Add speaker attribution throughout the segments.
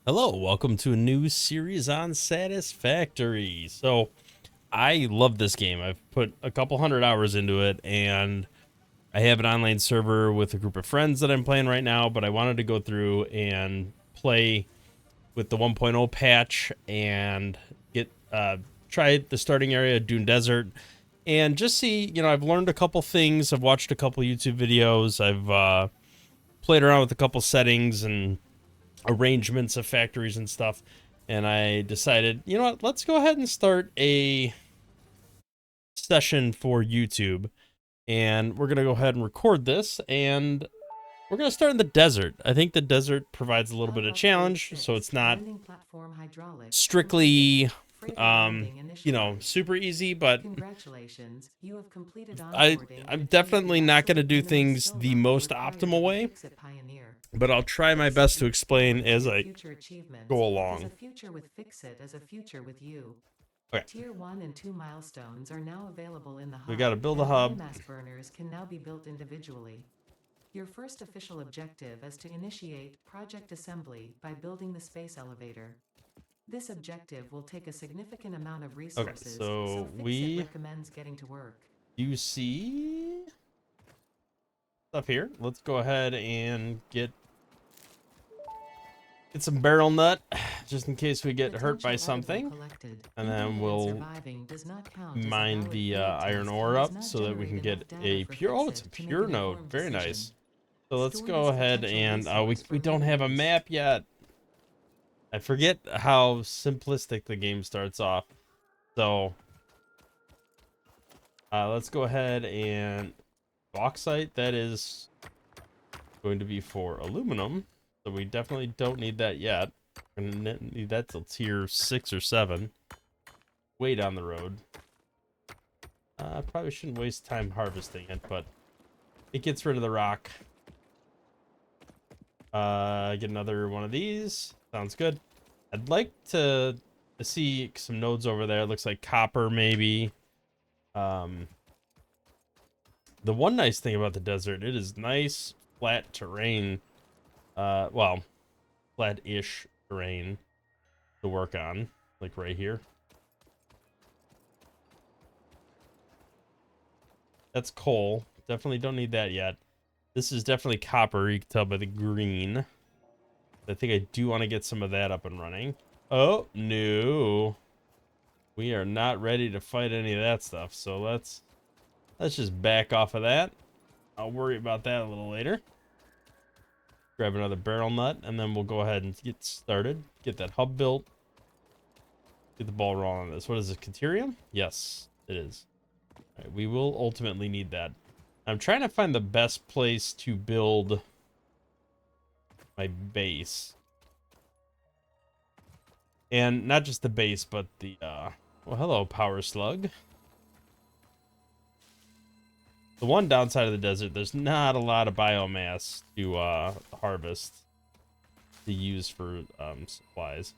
Speaker 1: Hello, welcome to a new series on Satisfactory. So, I love this game. I've put a couple hundred hours into it, and I have an online server with a group of friends that I'm playing right now, but I wanted to go through and play with the 1.0 patch and get try the starting area, Dune Desert, and just see, I've learned a couple things. I've watched a couple YouTube videos. I've played around with a couple settings and arrangements of factories and stuff, and I decided, you know what, let's go ahead and start a session for YouTube, and we're gonna go ahead and record this, and we're gonna start in the desert. I think the desert provides a little bit of challenge, so it's not strictly super easy, but
Speaker 2: Congratulations, you have completed
Speaker 1: I
Speaker 2: onboarding
Speaker 1: I'm
Speaker 2: and achieved
Speaker 1: definitely
Speaker 2: the
Speaker 1: not gonna
Speaker 2: absolute
Speaker 1: do
Speaker 2: minimum
Speaker 1: things
Speaker 2: skill
Speaker 1: the
Speaker 2: level
Speaker 1: most
Speaker 2: required
Speaker 1: optimal
Speaker 2: as a
Speaker 1: way,
Speaker 2: Fix-It pioneer.
Speaker 1: but I'll try my best to
Speaker 2: Fix-It,
Speaker 1: explain
Speaker 2: forward
Speaker 1: as
Speaker 2: to your
Speaker 1: I
Speaker 2: future achievements,
Speaker 1: go
Speaker 2: because a
Speaker 1: along.
Speaker 2: future with Fix-It is a future with you.
Speaker 1: Okay,
Speaker 2: Tier 1 and 2 milestones are now available in the
Speaker 1: we
Speaker 2: hub,
Speaker 1: got to build a
Speaker 2: and
Speaker 1: hub.
Speaker 2: biomass burners can now be built individually. Your first official objective is to initiate Project Assembly by building the space elevator. This objective will take a significant amount of
Speaker 1: Okay,
Speaker 2: resources, so
Speaker 1: so
Speaker 2: Fix-It
Speaker 1: we
Speaker 2: recommends getting to work.
Speaker 1: you see stuff here. Let's go ahead and get some barrel nut just in case we get hurt by
Speaker 2: Potential edible
Speaker 1: something,
Speaker 2: collected.
Speaker 1: and
Speaker 2: Eating
Speaker 1: then
Speaker 2: and
Speaker 1: we'll
Speaker 2: surviving does not count as a
Speaker 1: mine
Speaker 2: valid
Speaker 1: the
Speaker 2: field
Speaker 1: iron
Speaker 2: test and
Speaker 1: ore
Speaker 2: does
Speaker 1: up
Speaker 2: not
Speaker 1: so that we
Speaker 2: generate
Speaker 1: can get
Speaker 2: enough data
Speaker 1: a
Speaker 2: for
Speaker 1: pure. Oh, it's a
Speaker 2: Fix-It to make
Speaker 1: pure
Speaker 2: an
Speaker 1: node.
Speaker 2: informed
Speaker 1: Very
Speaker 2: decision.
Speaker 1: nice. So let's
Speaker 2: Store
Speaker 1: go
Speaker 2: this
Speaker 1: ahead
Speaker 2: potential
Speaker 1: and we
Speaker 2: resource for
Speaker 1: we don't
Speaker 2: later
Speaker 1: have a
Speaker 2: use.
Speaker 1: map yet. I forget how simplistic the game starts off. So let's go ahead and bauxite. That is going to be for aluminum, so we definitely don't need that yet. We're gonna need that till tier 6 or 7, way down the road. Probably shouldn't waste time harvesting it, but it gets rid of the rock. Get another one of these. Sounds good. I'd like to see some nodes over there. It looks like copper, maybe. Um, the one nice thing about the desert, it is nice flat terrain. Well, flat-ish terrain to work on, like right here. That's coal. Definitely don't need that yet. This is definitely copper. You can tell by the green. I think I do want to get some of that up and running. Oh, no. We are not ready to fight any of that stuff. So let's just back off of that. I'll worry about that a little later. Grab another barrel nut, and then we'll go ahead and get started. Get that hub built. Get the ball rolling on this. What is it, Caterium? Yes, it is. All right, we will ultimately need that. I'm trying to find the best place to build my base. And not just the base, but the, well, hello, Power Slug. The one downside of the desert, there's not a lot of biomass to, harvest, to use for, supplies.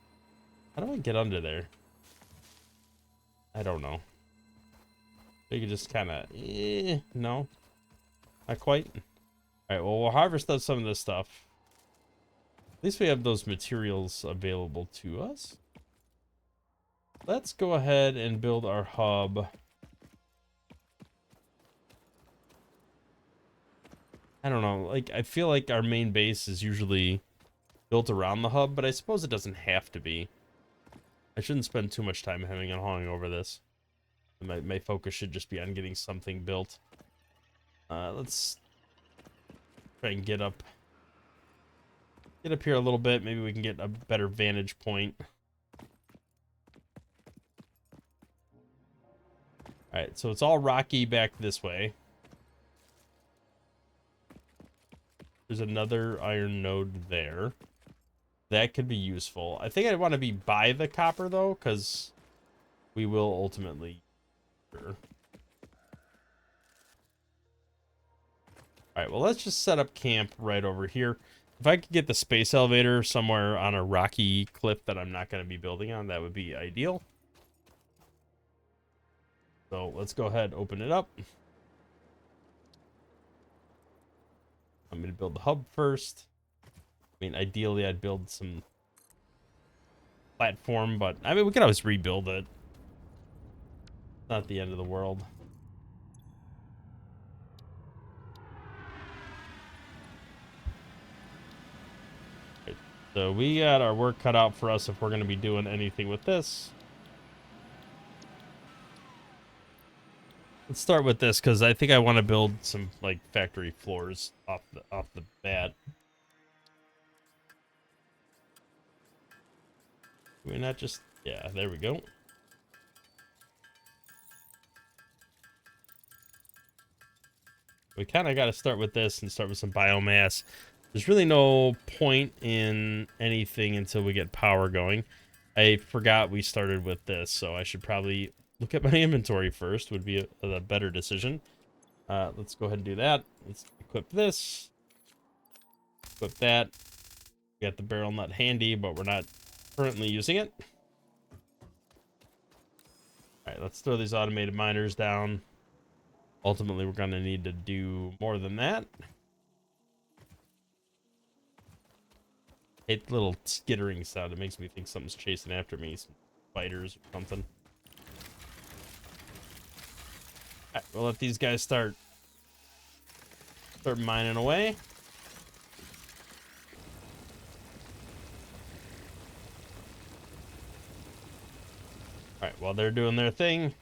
Speaker 1: How do I get under there? I don't know. You could just kind of, no, not quite. All right, well, we'll harvest up some of this stuff. At least we have those materials available to us. Let's go ahead and build our hub. I don't know, like, I feel like our main base is usually built around the hub, but I suppose it doesn't have to be. I shouldn't spend too much time hemming and hawing over this. My focus should just be on getting something built. Let's try and get up here a little bit. Maybe we can get a better vantage point. All right, so it's all rocky back this way. There's another iron node there. That could be useful. I think I want to be by the copper, though, because we will ultimately... Sure. All right, well, let's just set up camp right over here. If I could get the space elevator somewhere on a rocky cliff that I'm not going to be building on, that would be ideal. So let's go ahead and open it up. I'm going to build the hub first. I mean, ideally, I'd build some platform, but I mean, we can always rebuild it. Not the end of the world. Right, so we got our work cut out for us if we're going to be doing anything with this. Let's start with this because I think I want to build some like factory floors off the bat. Can we not just, yeah, there we go. We kind of got to start with this and start with some biomass. There's really no point in anything until we get power going. I forgot we started with this, so I should probably look at my inventory first, would be a better decision. Let's go ahead and do that. Let's equip this. Equip that. We got the barrel nut handy, but we're not currently using it. All right, let's throw these automated miners down. Ultimately, we're going to need to do more than that. Hate the little skittering sound. It makes me think something's chasing after me. Some spiders or something. Alright, we'll let these guys start mining away. Alright, while they're doing their thing,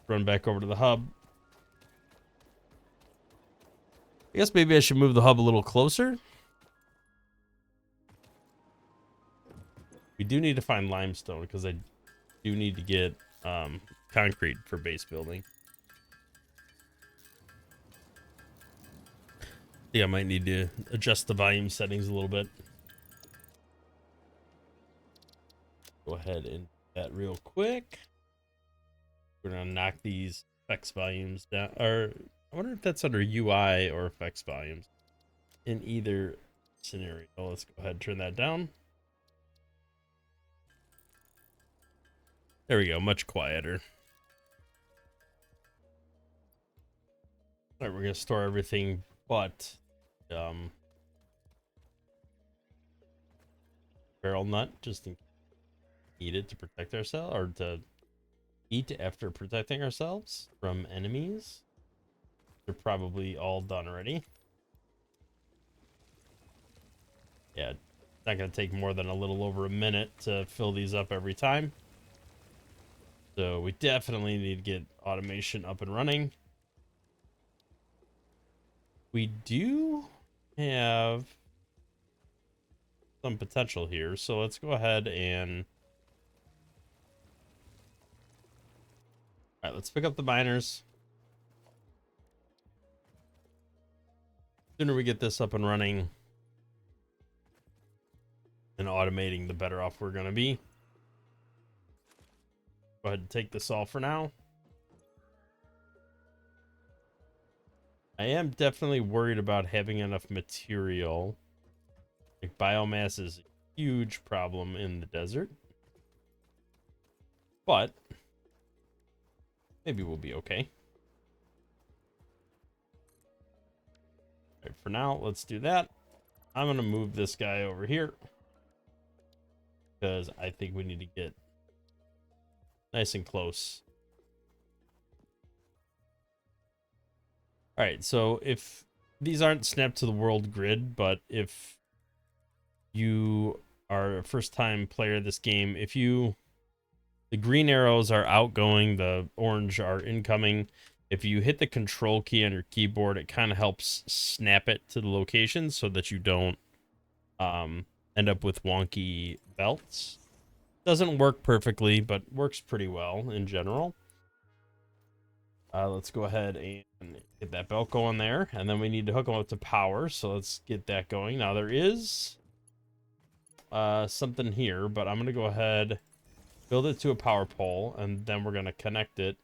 Speaker 1: run back over to the hub. I guess maybe I should move the hub a little closer. We do need to find limestone because I do need to get concrete for base building. I think I might need to adjust the volume settings a little bit. Go ahead and do that real quick. We're gonna knock these effects volumes down, or I wonder if that's under UI or effects volumes. In either scenario, let's go ahead and turn that down. There we go, much quieter. All right, we're gonna store everything but barrel nut, just in case we need it to protect ourselves, or to eat after protecting ourselves from enemies. They're probably all done already. Yeah, it's not gonna take more than a little over a minute to fill these up every time. So we definitely need to get automation up and running. We do have some potential here, so let's go ahead and... All right, let's pick up the miners. The sooner we get this up and running and automating, the better off we're going to be. Go ahead and take this all for now. I am definitely worried about having enough material. Like, biomass is a huge problem in the desert. But maybe we'll be okay. All right, for now, let's do that. I'm going to move this guy over here because I think we need to get nice and close. All right, so if these aren't snapped to the world grid, but if you are a first-time player of this game, if you... The green arrows are outgoing, the orange are incoming. If you hit the control key on your keyboard, it kind of helps snap it to the location so that you don't end up with wonky belts. Doesn't work perfectly, but works pretty well in general. Let's go ahead and get that belt going there, and then we need to hook them up to power, so let's get that going. Now there is something here, but I'm going to go ahead, build it to a power pole, and then we're going to connect it.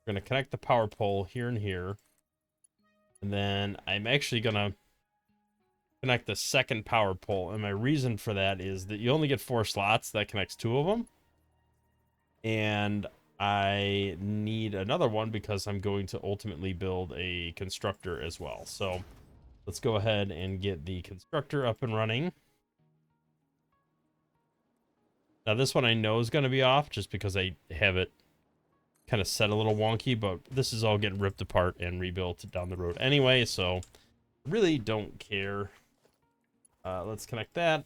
Speaker 1: We're going to connect the power pole here and here, and then I'm actually going to connect the second power pole, and my reason for that is that you only get 4 slots. That connects 2 of them, and I need another one because I'm going to ultimately build a constructor as well. So let's go ahead and get the constructor up and running. Now this one I know is going to be off just because I have it kind of set a little wonky, but this is all getting ripped apart and rebuilt down the road anyway, so really don't care. Let's connect that.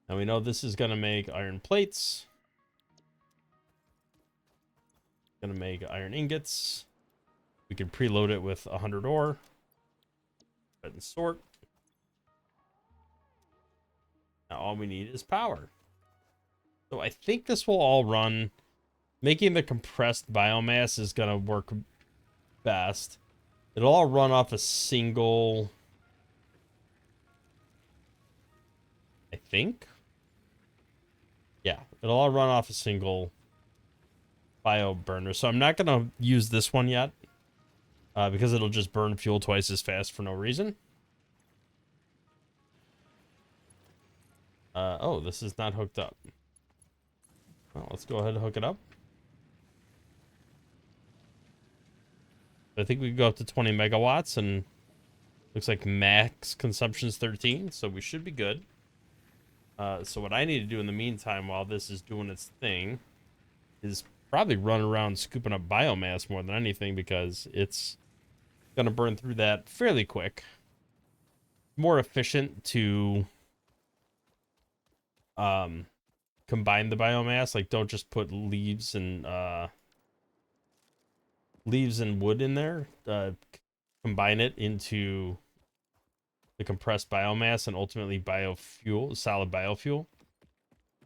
Speaker 1: Now we know this is going to make iron plates. Going to make iron ingots. We can preload it with 100 ore. Go ahead and sort. Now all we need is power. So I think this will all run. Making the compressed biomass is going to work best. It'll all run off a single, I think. Yeah, it'll all run off a single bio burner. So I'm not going to use this one yet because it'll just burn fuel twice as fast for no reason. Oh, this is not hooked up. Well, let's go ahead and hook it up. I think we can go up to 20 megawatts, and looks like max consumption is 13, so we should be good. So what I need to do in the meantime while this is doing its thing is probably run around scooping up biomass more than anything, because it's going to burn through that fairly quick. More efficient to combine the biomass. Like, don't just put leaves and wood in there. Combine it into the compressed biomass and ultimately biofuel, solid biofuel,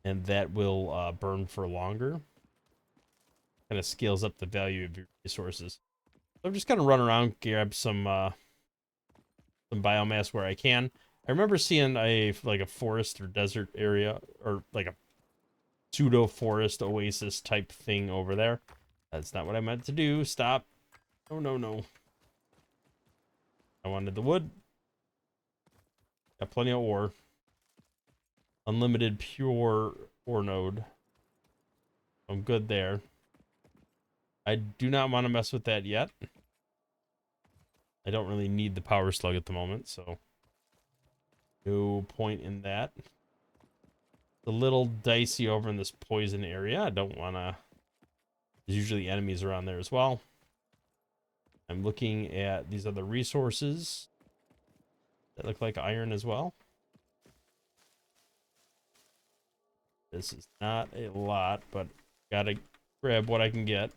Speaker 1: and that will burn for longer. Kind of scales up the value of your resources. So I'm just gonna run around, grab some biomass where I can. I remember seeing a forest or desert area, or like a pseudo forest oasis type thing over there. That's not what I meant to do. Stop. Oh, no. I wanted the wood. Got plenty of ore. Unlimited pure ore node. I'm good there. I do not want to mess with that yet. I don't really need the power slug at the moment, so no point in that. It's a little dicey over in this poison area. I don't want to... There's usually enemies around there as well. I'm looking at these other resources that look like iron as well. This is not a lot, but gotta grab what I can get.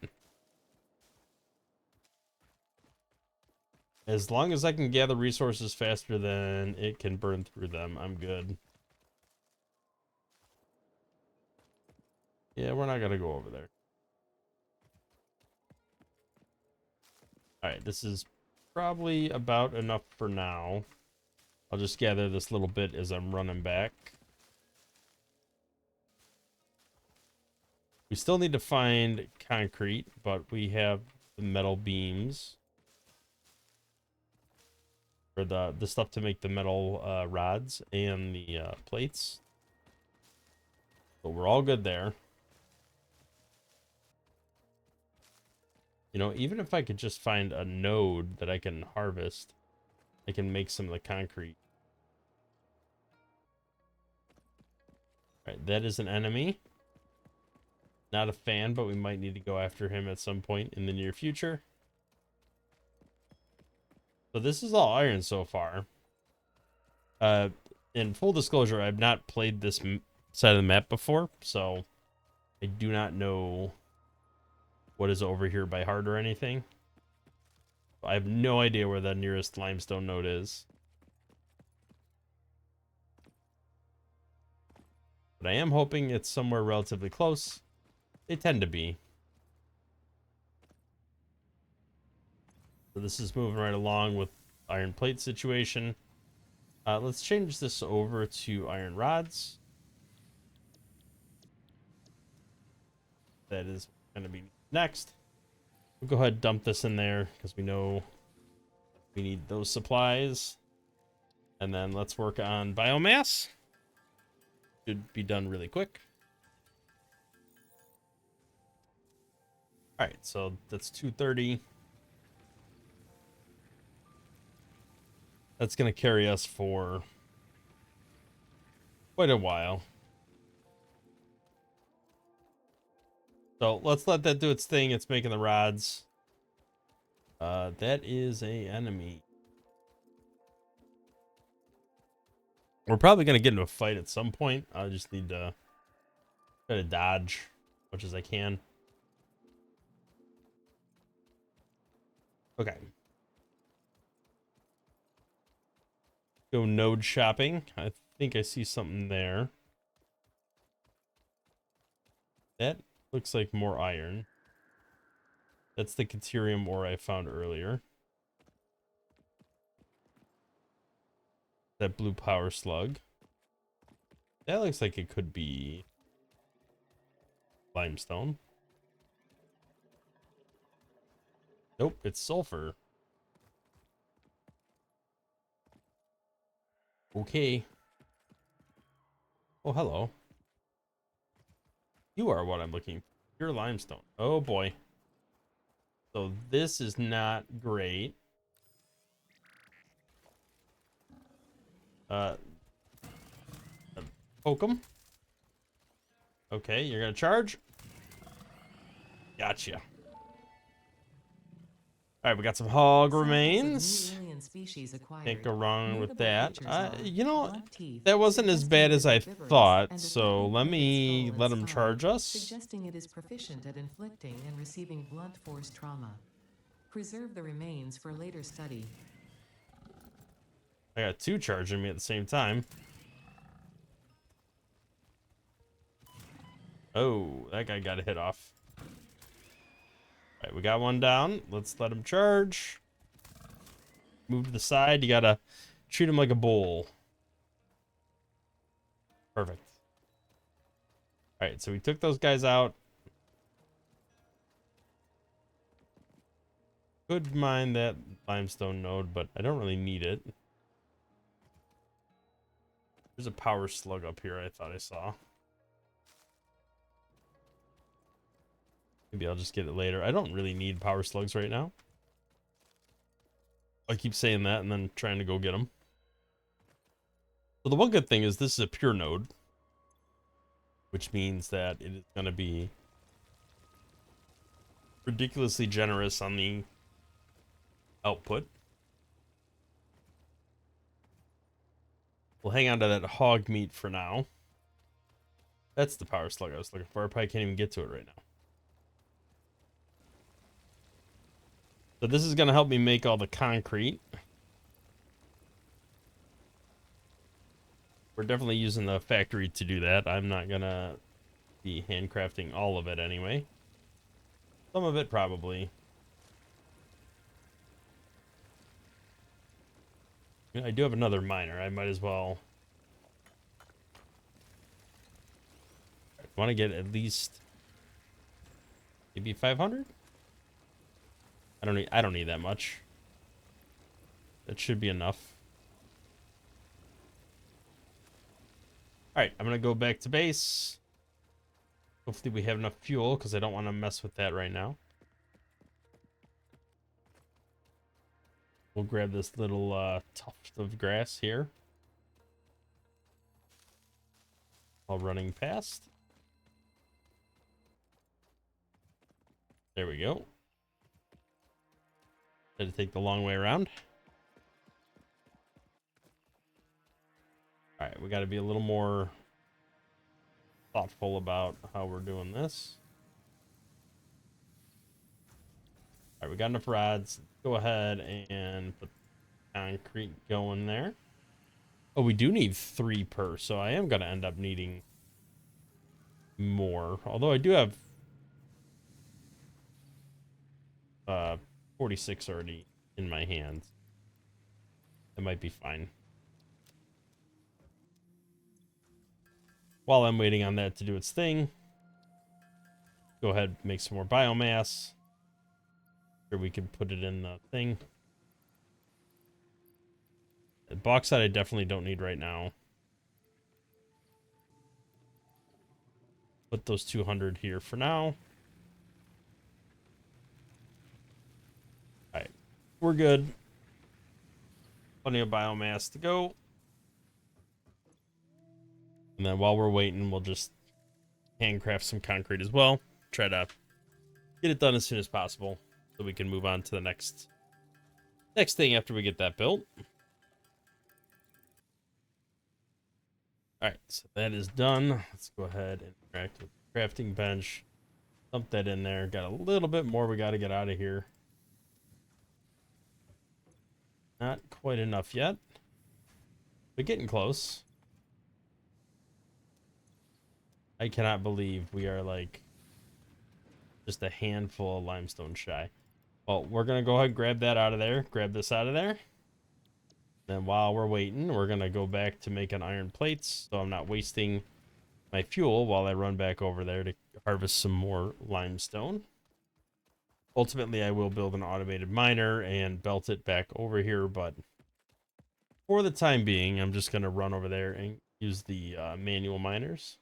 Speaker 1: As long as I can gather resources faster than it can burn through them, I'm good. Yeah, we're not gonna go over there. Alright, this is probably about enough for now. I'll just gather this little bit as I'm running back. We still need to find concrete, but we have the metal beams. Or the stuff to make the metal rods and the plates. But we're all good there. You know, even if I could just find a node that I can harvest, I can make some of the concrete. Alright, that is an enemy. Not a fan, but we might need to go after him at some point in the near future. So this is all iron so far. In full disclosure, I've not played this side of the map before, so I do not know what is over here by heart or anything. I have no idea where the nearest limestone node is. But I am hoping it's somewhere relatively close. They tend to be. So this is moving right along with iron plate situation. Let's change this over to iron rods. That is going to be next. We'll go ahead and dump this in there because we know we need those supplies. And then let's work on biomass. Should be done really quick. All right, so that's 230. That's going to carry us for quite a while. So let's let that do its thing. It's making the rods. That is a enemy. We're probably gonna get into a fight at some point. I just need to try to dodge as much as I can. Okay. Go node shopping. I think I see something there. That looks like more iron. That's the Caterium ore I found earlier. That blue power slug. That looks like it could be limestone. Nope, it's sulfur. Okay. Oh, hello. You are what I'm looking for. Pure limestone. Oh boy. So this is not great. Uh, Poke him. Okay, you're gonna charge. Gotcha. All right, we got some hog remains. Can't go wrong with that. You know, that wasn't as bad as I thought. So let him charge us.
Speaker 2: Suggesting it is proficient at inflicting and receiving blunt force trauma. Preserve the remains for later study.
Speaker 1: I got two charging me at the same time. Oh, that guy got a hit off. All right, we got one down. Let's let him charge. Move to the side. You gotta treat him like a bull. Perfect. All right, so we took those guys out. Could mine that limestone node, but I don't really need it. There's a power slug up here I thought I saw. Maybe I'll just get it later. I don't really need power slugs right now. I keep saying that and then trying to go get them. So the one good thing is this is a pure node, which means that it is going to be ridiculously generous on the output. We'll hang on to that hog meat for now. That's the power slug I was looking for. I probably can't even get to it right now. So this is going to help me make all the concrete. We're definitely using the factory to do that. I'm not going to be handcrafting all of it anyway. Some of it probably. I do have another miner. I might as well. I want to get at least maybe 500. I don't need that much. That should be enough. All right, I'm gonna go back to base. Hopefully we have enough fuel because I don't want to mess with that right now. We'll grab this little tuft of grass here. While running past. There we go. Had to take the long way around. All right, we got to be a little more thoughtful about how we're doing this. All right, we got enough rods. Go ahead and put concrete going there. Oh, we do need 3 per, so I am going to end up needing more. Although I do have 46 already in my hands. That might be fine. While I'm waiting on that to do its thing, go ahead and make some more biomass. Or we can put it in the thing. The bauxite I definitely don't need right now. Put those 200 here for now. Alright, we're good. Plenty of biomass to go. And then while we're waiting, we'll just handcraft some concrete as well. try to get it done as soon as possible so we can move on to the next thing after we get that built. All right, so that is done. Let's go ahead and interact with the crafting bench. Dump that in there. Got a little bit more we got to get out of here. Not quite enough yet, but getting close. I cannot believe we are like just a handful of limestone shy. Well, we're going to go ahead and grab that out of there. Grab this out of there. Then while we're waiting, we're going to go back to making iron plates so I'm not wasting my fuel while I run back over there to harvest some more limestone. Ultimately, I will build an automated miner and belt it back over here, but for the time being, I'm just going to run over there and use the manual miners.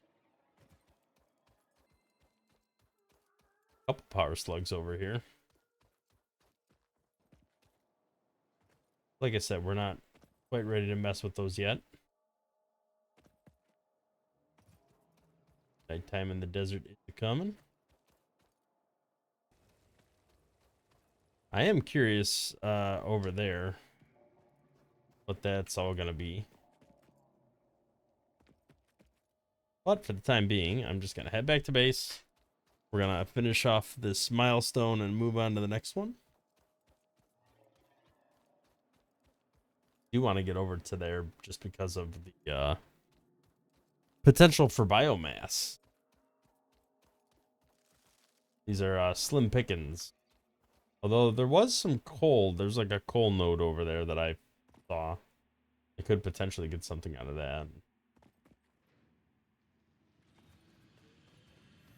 Speaker 1: Couple power slugs over here. Like I said, we're not quite ready to mess with those yet. Nighttime in the desert is coming. I am curious over there what that's all gonna be. But for the time being, I'm just gonna head back to base. We're gonna finish off this milestone and move on to the next one. Do want to get over to there just because of the potential for biomass. These are slim pickings. Although there was some coal. There's like a coal node over there that I saw. I could potentially get something out of that.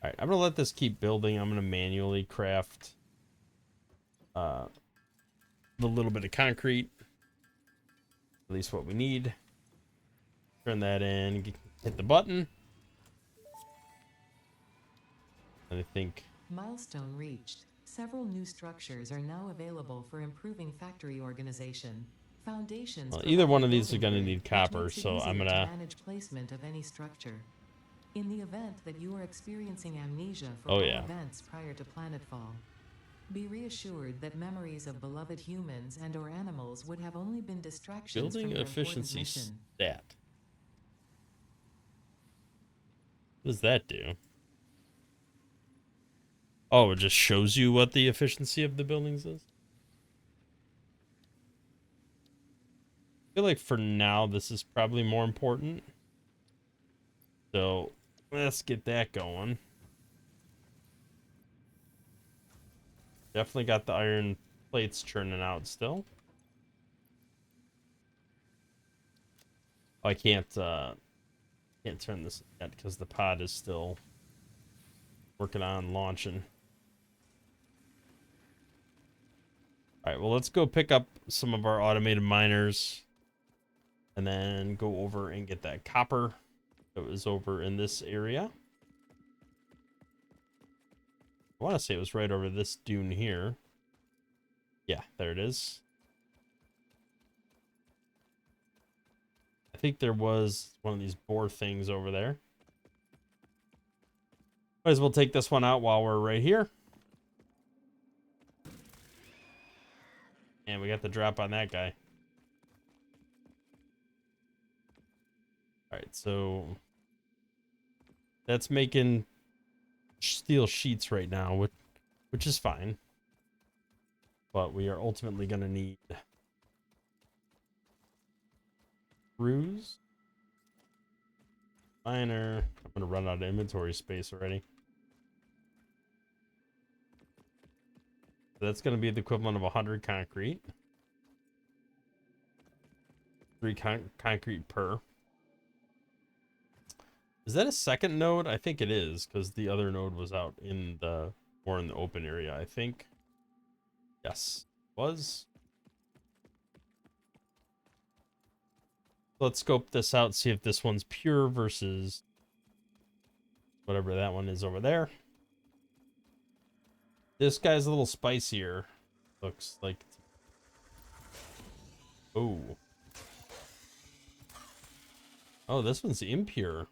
Speaker 1: Alright, I'm going to let this keep building. I'm going to manually craft the little bit of concrete. At least what we need. Turn that in. Hit the button. And I think...
Speaker 2: Milestone reached. Several new structures are now available for improving factory organization. Foundations.
Speaker 1: Well, either one of these are
Speaker 2: building
Speaker 1: going to
Speaker 2: grid,
Speaker 1: need
Speaker 2: which
Speaker 1: copper,
Speaker 2: makes it
Speaker 1: so I'm
Speaker 2: easier
Speaker 1: going
Speaker 2: to manage placement of any structure. In the event that you are experiencing amnesia for
Speaker 1: Oh,
Speaker 2: all
Speaker 1: yeah.
Speaker 2: events prior to planetfall, be reassured that memories of beloved humans and or animals would have only been distractions
Speaker 1: Building
Speaker 2: from your important
Speaker 1: efficiency
Speaker 2: mission.
Speaker 1: stat. What does that do? Oh, it just shows you what the efficiency of the buildings is? I feel like for now, this is probably more important. So, let's get that going. Definitely got the iron plates churning out still. Oh, I can't turn this yet because the pod is still working on launching. All right, well, let's go pick up some of our automated miners and then go over and get that copper that was over in this area. I want to say it was right over this dune here. Yeah, there it is. I think there was one of these bore things over there. Might as well take this one out while we're right here. And we got the drop on that guy. Alright, so that's making steel sheets right now, which is fine. But we are ultimately going to need screws. Miner. I'm going to run out of inventory space already. So that's going to be the equivalent of 100 concrete. 3 concrete per. Is that a second node? I think it is, because the other node was out in the more in the open area, I think. Yes, it was. Let's scope this out, see if this one's pure versus whatever that one is over there. This guy's a little spicier. Looks like. Oh. Oh, this one's impure.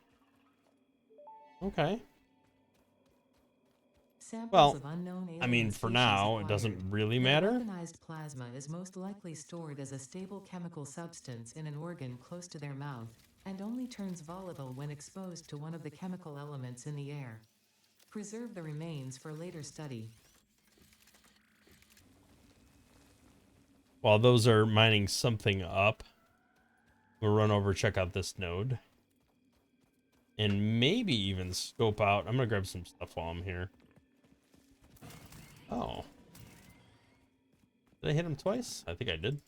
Speaker 1: Okay.
Speaker 2: Samples
Speaker 1: Well,
Speaker 2: of unknown
Speaker 1: I
Speaker 2: alien
Speaker 1: mean, for
Speaker 2: species
Speaker 1: now, it
Speaker 2: acquired.
Speaker 1: doesn't really
Speaker 2: Their
Speaker 1: matter.
Speaker 2: weaponized plasma is most likely stored as a stable chemical substance in an organ close to their mouth, and only turns volatile when exposed to one of the chemical elements in the air. Preserve the remains for later study.
Speaker 1: While those are mining something up, we'll run over, check out this node, and maybe even scope out. I'm gonna grab some stuff while I'm here. Oh, did I hit him twice? I think I did.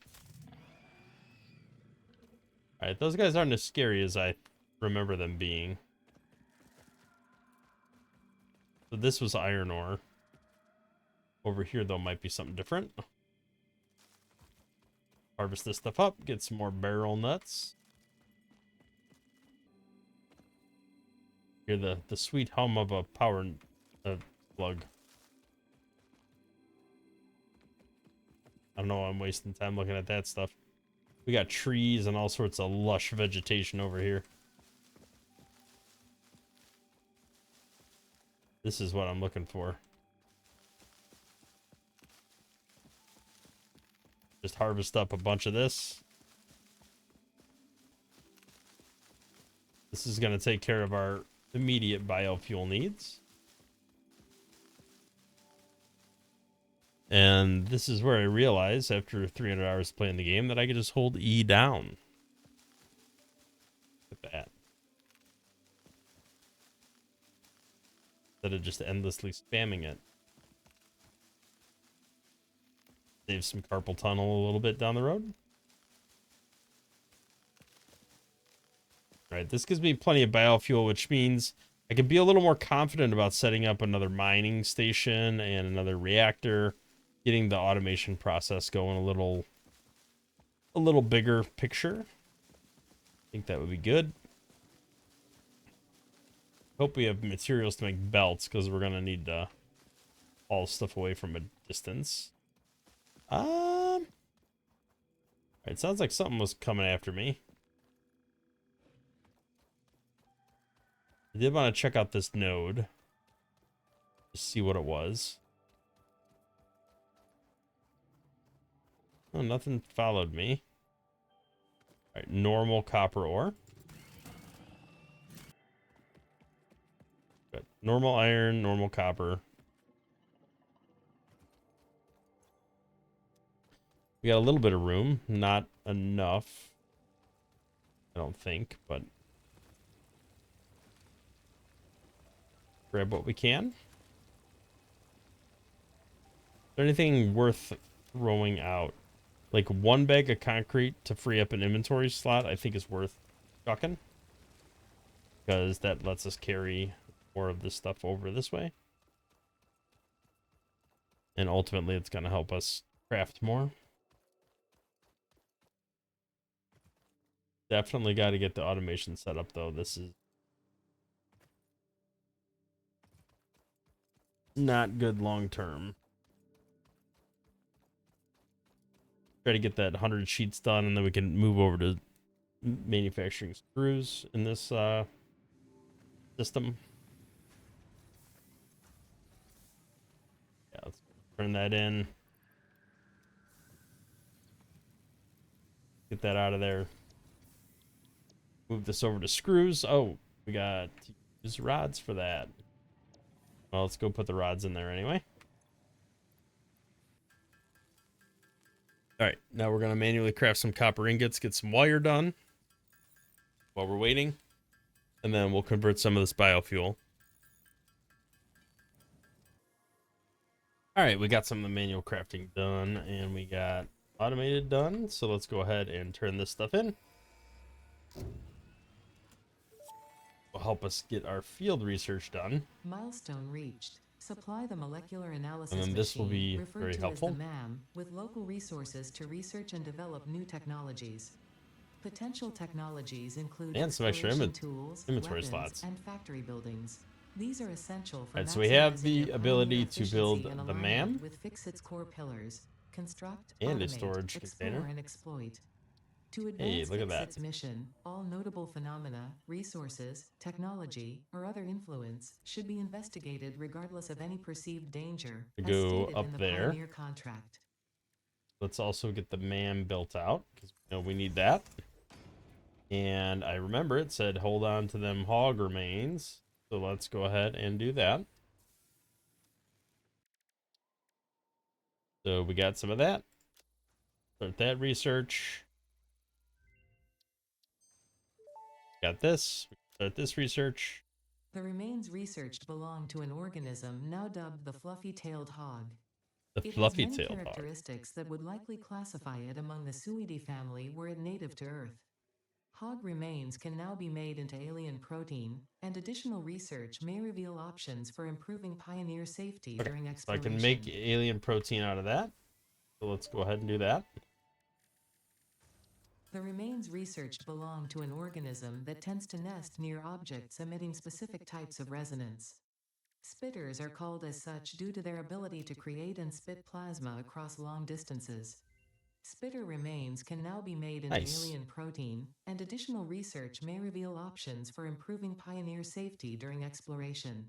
Speaker 1: All right, those guys aren't as scary as I remember them being. So this was iron ore. Over here, though, might be something different. Harvest this stuff up, get some more barrel nuts. Hear the sweet hum of a power plug. I don't know why I'm wasting time looking at that stuff. We got trees and all sorts of lush vegetation over here. This is what I'm looking for. Just harvest up a bunch of this. This is going to take care of our immediate biofuel needs. And this is where I realize, after 300 hours playing the game, that I can just hold E down. Look at that. Instead of just endlessly spamming it. Save some carpal tunnel a little bit down the road. All right, this gives me plenty of biofuel, which means I can be a little more confident about setting up another mining station and another reactor, getting the automation process going a little bigger picture. I think that would be good. Hope we have materials to make belts, because we're gonna need to haul stuff away from a distance. It sounds like something was coming after me. I did want to check out this node to see what it was. Oh, nothing followed me. All right, normal copper ore. Good. Normal iron, normal copper. We got a little bit of room, not enough, I don't think, but grab what we can. Is there anything worth throwing out? Like 1 bag of concrete to free up an inventory slot, I think is worth chucking, because that lets us carry more of this stuff over this way. And ultimately, it's going to help us craft more. Definitely got to get the automation set up, though. This is not good long term. Try to get that 100 sheets done, and then we can move over to manufacturing screws in this system. Yeah, let's turn that in. Get that out of there. Move this over to screws. Oh, we got to use rods for that. Well, let's go put the rods in there anyway. All right, now we're going to manually craft some copper ingots, get some wire done while we're waiting, and then we'll convert some of this biofuel. All right, we got some of the manual crafting done, and we got automated done, so let's go ahead and turn this stuff in. Will help us get our field research done.
Speaker 2: Milestone reached. Supply the molecular analysis
Speaker 1: And then this will
Speaker 2: machine,
Speaker 1: be
Speaker 2: referred
Speaker 1: very
Speaker 2: to
Speaker 1: helpful.
Speaker 2: as the MAM, with local resources to research and develop new technologies. Potential technologies include
Speaker 1: And some extra
Speaker 2: exploration tools,
Speaker 1: inventory
Speaker 2: weapons,
Speaker 1: slots.
Speaker 2: and factory buildings. These are essential for
Speaker 1: All right, so we have
Speaker 2: maximizing
Speaker 1: the
Speaker 2: your
Speaker 1: ability
Speaker 2: pioneer
Speaker 1: to
Speaker 2: efficiency
Speaker 1: build
Speaker 2: and
Speaker 1: the
Speaker 2: alignment
Speaker 1: MAM
Speaker 2: with Fixit's core pillars: construct,
Speaker 1: and a
Speaker 2: automate,
Speaker 1: storage
Speaker 2: explore,
Speaker 1: container.
Speaker 2: and exploit. To
Speaker 1: Hey,
Speaker 2: advance
Speaker 1: look at that.
Speaker 2: its mission, all notable phenomena, resources, technology, or other influence should be investigated regardless of any perceived danger,
Speaker 1: To
Speaker 2: as
Speaker 1: go
Speaker 2: stated
Speaker 1: up
Speaker 2: in the
Speaker 1: there.
Speaker 2: Pioneer contract.
Speaker 1: Let's also get the man built out, because we know we need that. And I remember it said hold on to them hog remains. So let's go ahead and do that. So we got some of that. Start that research. Got this. Start this research.
Speaker 2: The remains researched belong to an organism now dubbed the fluffy-tailed hog.
Speaker 1: The
Speaker 2: It has many
Speaker 1: fluffy-tailed hog.
Speaker 2: characteristics that would likely classify it among the Suidae family were it native to Earth. Hog remains can now be made into alien protein, and additional research may reveal options for improving Pioneer safety
Speaker 1: Okay,
Speaker 2: during
Speaker 1: so I
Speaker 2: exploration.
Speaker 1: can make alien protein out of that. So let's go ahead and do that.
Speaker 2: The remains researched belong to an organism that tends to nest near objects emitting specific types of resonance. Spitters are called as such due to their ability to create and spit plasma across long distances. Spitter remains can now be made into
Speaker 1: Nice.
Speaker 2: alien protein, and additional research may reveal options for improving Pioneer safety during exploration.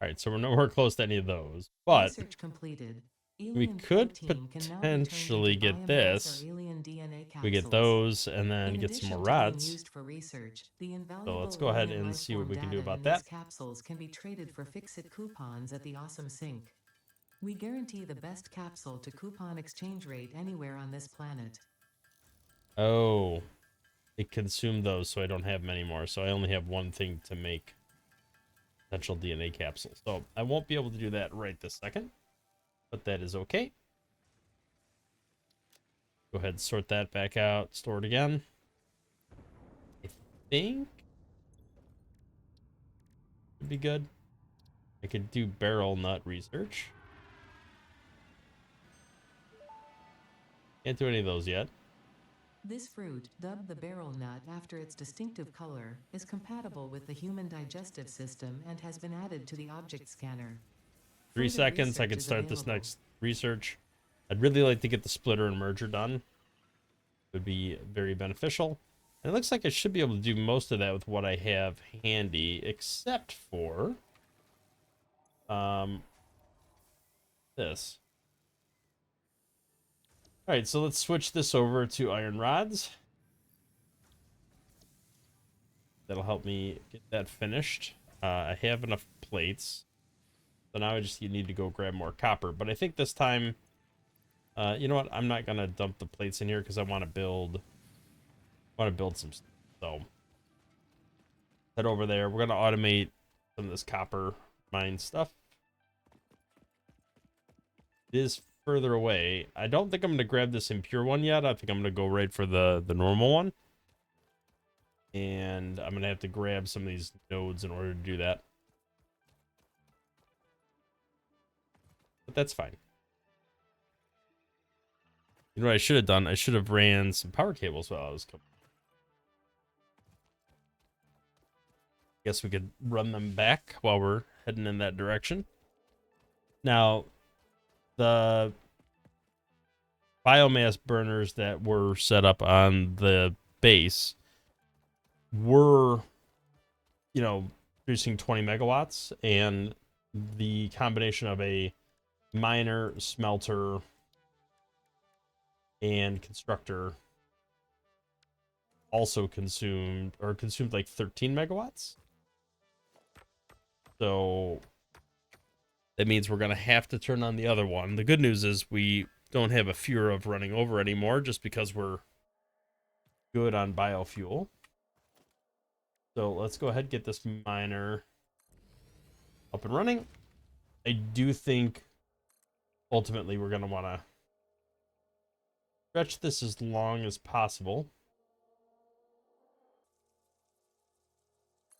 Speaker 1: All right, so we're nowhere close to any of those, but
Speaker 2: Research completed.
Speaker 1: we
Speaker 2: Alien
Speaker 1: could
Speaker 2: protein can now be turned
Speaker 1: potentially
Speaker 2: into
Speaker 1: get
Speaker 2: biomass
Speaker 1: this.
Speaker 2: or alien DNA capsules.
Speaker 1: We get those and then
Speaker 2: In
Speaker 1: get some more
Speaker 2: addition to being
Speaker 1: rods.
Speaker 2: used for research, the
Speaker 1: So
Speaker 2: invaluable
Speaker 1: let's go ahead
Speaker 2: alien
Speaker 1: and see what
Speaker 2: lifeform
Speaker 1: we can do
Speaker 2: data
Speaker 1: about
Speaker 2: in
Speaker 1: that.
Speaker 2: these capsules can be traded for fix-it coupons at the Awesome Sync. We guarantee the best capsule to coupon exchange rate anywhere on this planet.
Speaker 1: Oh, it consumed those, so I don't have many more. So I only have one thing to make potential DNA capsules. So I won't be able to do that right this second, but that is okay. Go ahead and sort that back out, store it again. I think would be good. I could do barrel nut research. Can't do any of those yet.
Speaker 2: This fruit, dubbed the barrel nut after its distinctive color, is compatible with the human digestive system and has been added to the object scanner.
Speaker 1: 3
Speaker 2: Further
Speaker 1: seconds, I
Speaker 2: research
Speaker 1: could
Speaker 2: is
Speaker 1: start this
Speaker 2: available.
Speaker 1: next research. I'd really like to get the splitter and merger done. It would be very beneficial. And it looks like I should be able to do most of that with what I have handy, except for this. All right, so let's switch this over to iron rods. That'll help me get that finished. I have enough plates. So now I just need to go grab more copper. But I think this time, you know what? I'm not gonna dump the plates in here because I want to build some stuff. So head over there. We're gonna automate some of this copper mine stuff. It is further away. I don't think I'm gonna grab this impure one yet. I think I'm gonna go right for the normal one. And I'm gonna have to grab some of these nodes in order to do that. But that's fine. You know what I should have done? I should have ran some power cables while I was coming. Guess we could run them back while we're heading in that direction. Now, the biomass burners that were set up on the base were, you know, producing 20 megawatts, and the combination of a miner, smelter, and constructor also consumed like 13 megawatts. So that means we're going to have to turn on the other one. The good news is we don't have a fear of running over anymore just because we're good on biofuel. So let's go ahead and get this miner up and running. I do think ultimately we're going to want to stretch this as long as possible.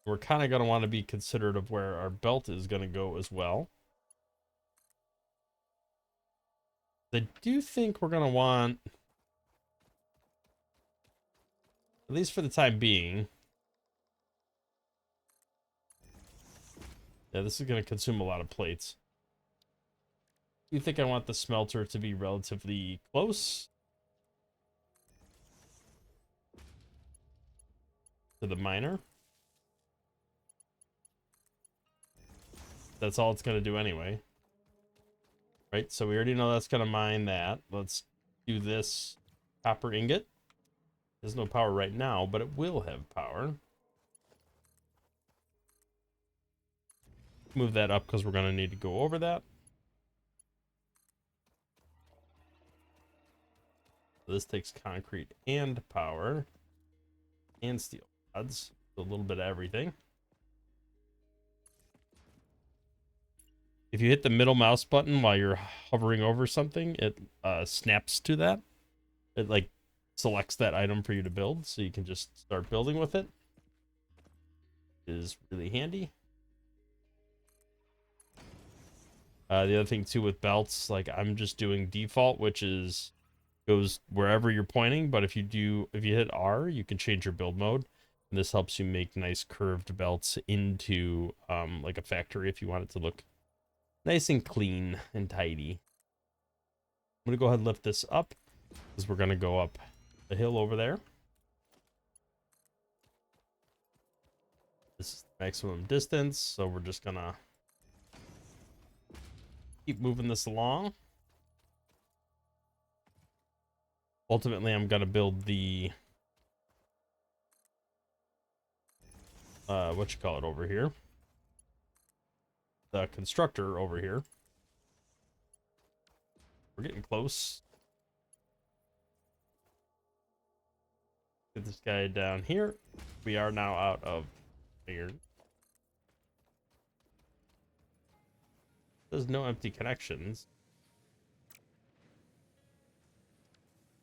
Speaker 1: We're kind of going to want to be considerate of where our belt is going to go as well. I do think we're going to want, at least for the time being, yeah, this is going to consume a lot of plates. You think I want the smelter to be relatively close to the miner. That's all it's going to do anyway. Right, so we already know that's going to mine that. Let's do this copper ingot. There's no power right now, but it will have power. Move that up because we're going to need to go over that. This takes concrete and power and steel rods. A little bit of everything. If you hit the middle mouse button while you're hovering over something, it snaps to that. It like selects that item for you to build, so you can just start building with it. It is really handy. The other thing too with belts, like I'm just doing default, which is goes wherever you're pointing. But if you hit R, you can change your build mode, and this helps you make nice curved belts into like a factory if you want it to look nice and clean and tidy. I'm gonna go ahead and lift this up because we're gonna go up the hill over there. This is the maximum distance, so we're just gonna keep moving this along. Ultimately, I'm gonna build the what you call it over here, the constructor over here. We're getting close. Get this guy down here. We are now out of iron. There's no empty connections.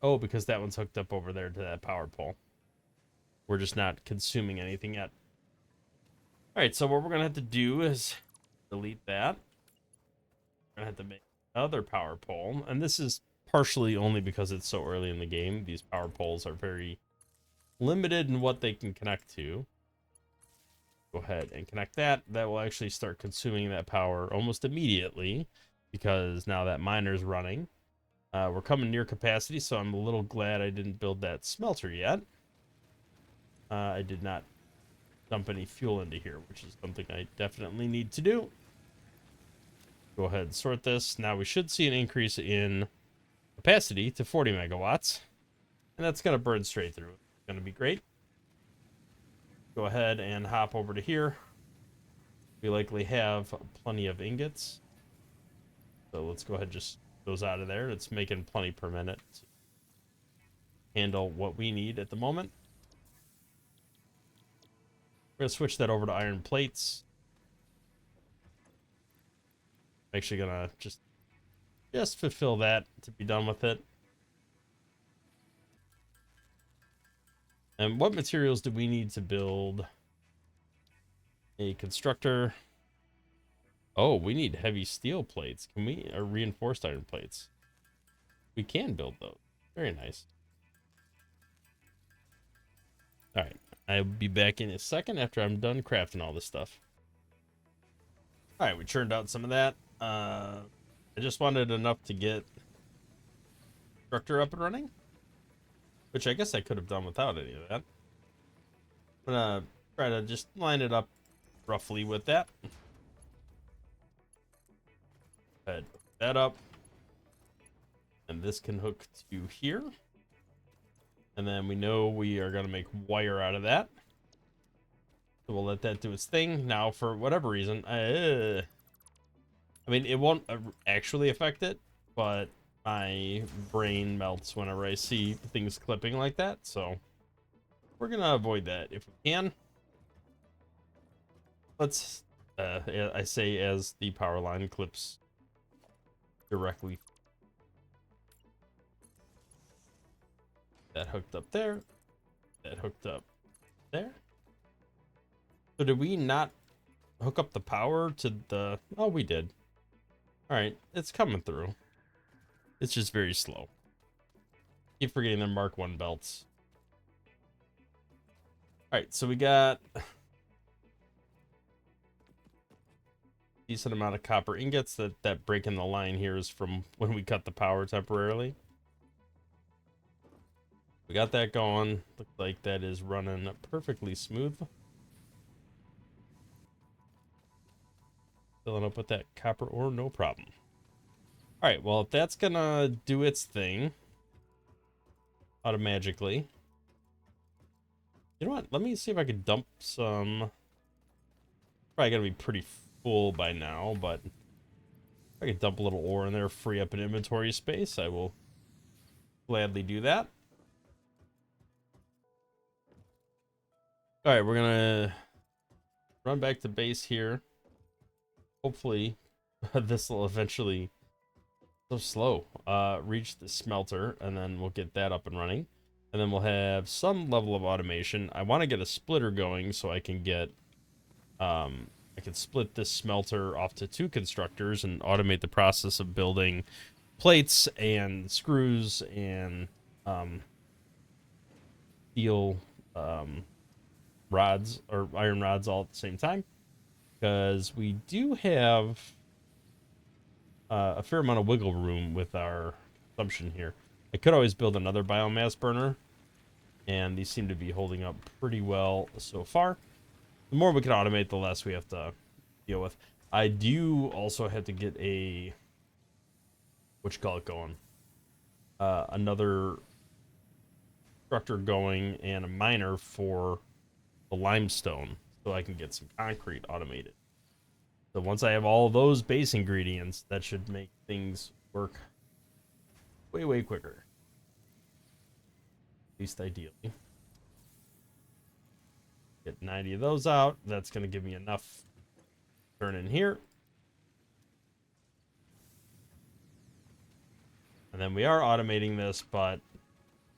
Speaker 1: Oh, because that one's hooked up over there to that power pole. We're just not consuming anything yet. All right, so what we're gonna have to do is delete that. We're gonna have to make another power pole, and this is partially only because it's so early in the game. These power poles are very limited in what they can connect to. Go ahead and connect that. That will actually start consuming that power almost immediately because now that miner's running. We're coming near capacity, so I'm a little glad I didn't build that smelter yet. I did not dump any fuel into here, which is something I definitely need to do. Go ahead and sort this. Now we should see an increase in capacity to 40 megawatts, and that's going to burn straight through. It's going to be great. Go ahead and hop over to here. We likely have plenty of ingots, so let's go ahead and just those out of there. It's making plenty per minute to handle what we need at the moment. We're gonna switch that over to iron plates. I'm actually gonna just fulfill that to be done with it. And what materials do we need to build a constructor? Oh, we need heavy steel plates. Can we, or reinforced iron plates? We can build those. Very nice. All right, I'll be back in a second after I'm done crafting all this stuff. All right, we churned out some of that. I just wanted enough to get constructor up and running, which I guess I could have done without any of that. I'm gonna try to just line it up roughly with that. Head that up, and this can hook to here, and then we know we are going to make wire out of that, so we'll let that do its thing. Now for whatever reason, I mean it won't actually affect it, but my brain melts whenever I see things clipping like that, so we're gonna avoid that if we can. Let's I say as the power line clips directly. That hooked up there. That hooked up there. So did we not hook up the power to the... Oh, we did. All right, it's coming through. It's just very slow. Keep forgetting they're Mark 1 belts. All right, so we got decent amount of copper ingots. That break in the line here is from when we cut the power temporarily. We got that going. Looks like that is running perfectly smooth. Filling up with that copper ore, no problem. All right, well, if that's gonna do its thing automatically, you know what? Let me see if I could dump some. Probably gonna be pretty full by now, but if I could dump a little ore in there, free up an inventory space, I will gladly do that. All right, we're gonna run back to base here. Hopefully, this will eventually. So slow. Reach the smelter, and then we'll get that up and running. And then we'll have some level of automation. I want to get a splitter going so I can get, I can split this smelter off to 2 constructors and automate the process of building plates and screws and steel rods or iron rods all at the same time. Because we do have a fair amount of wiggle room with our consumption here. I could always build another biomass burner, and these seem to be holding up pretty well so far. The more we can automate, the less we have to deal with. I do also have to get a, what you call it, going, another constructor going and a miner for the limestone so I can get some concrete automated. So once I have all those base ingredients, that should make things work way, way quicker. At least ideally. Get 90 of those out. That's going to give me enough to turn in here. And then we are automating this, but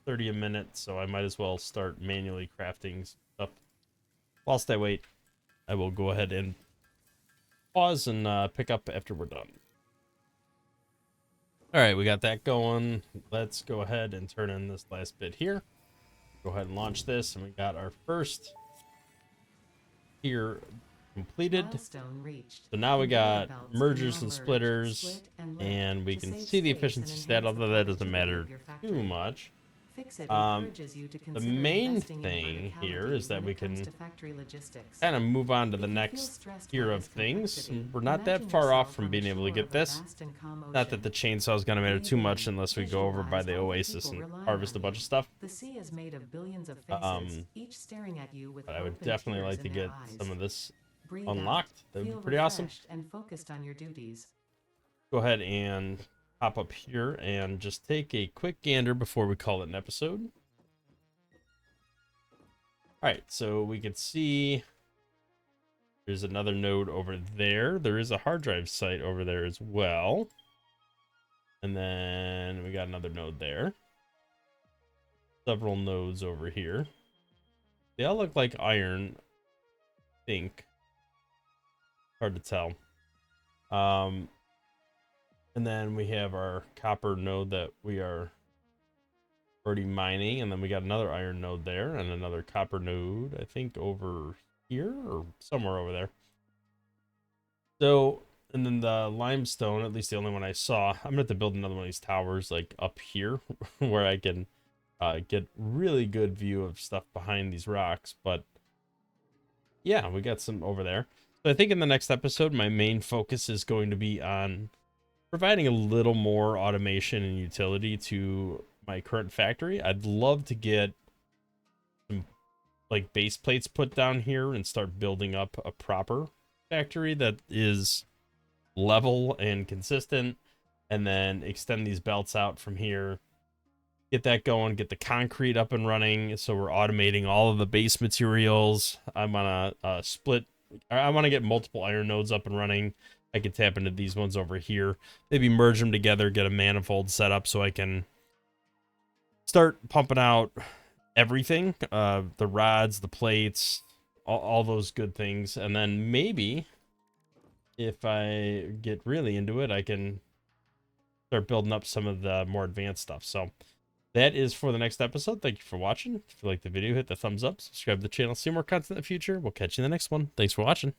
Speaker 1: 30 a minute, so I might as well start manually crafting stuff. Whilst I wait, I will go ahead and pause and pick up after we're done. All right, we got that going. Let's go ahead and turn in this last bit here. Go ahead and launch this, and we got our first here completed. So now we got mergers and splitters, and we can see the efficiency stat, although that doesn't matter too much. The main thing here is that we can kind of move on to the next tier of things. We're not that far off from being able to get this. Not that the chainsaw is going to matter too much unless we go over by the oasis and harvest a bunch of stuff.
Speaker 2: The sea is made of billions of faces, each staring at you with
Speaker 1: but I would
Speaker 2: open
Speaker 1: definitely
Speaker 2: tears
Speaker 1: like to
Speaker 2: in their
Speaker 1: get
Speaker 2: eyes.
Speaker 1: some of this
Speaker 2: Breathe
Speaker 1: unlocked.
Speaker 2: out,
Speaker 1: That would be
Speaker 2: feel
Speaker 1: pretty awesome.
Speaker 2: refreshed and focused on your duties.
Speaker 1: Go ahead and hop up here and just take a quick gander before we call it an episode. All right, so we can see there's another node over there. There is a hard drive site over there as well. And then we got another node there. Several nodes over here. They all look like iron, I think. Hard to tell. And then we have our copper node that we are already mining, and then we got another iron node there and another copper node, I think, over here or somewhere over there. So, and then the limestone, at least the only one I saw, I'm gonna have to build another one of these towers like up here where I can get really good view of stuff behind these rocks. But yeah, we got some over there. So I think in the next episode, my main focus is going to be on providing a little more automation and utility to my current factory. I'd love to get some like base plates put down here and start building up a proper factory that is level and consistent, and then extend these belts out from here, get that going, get the concrete up and running, so we're automating all of the base materials. I want to get multiple iron nodes up and running. I could tap into these ones over here, maybe merge them together, get a manifold set up so I can start pumping out everything, the rods, the plates, all those good things. And then maybe if I get really into it, I can start building up some of the more advanced stuff. So that is for the next episode. Thank you for watching. If you like the video, hit the thumbs up, subscribe to the channel, see more content in the future. We'll catch you in the next one. Thanks for watching.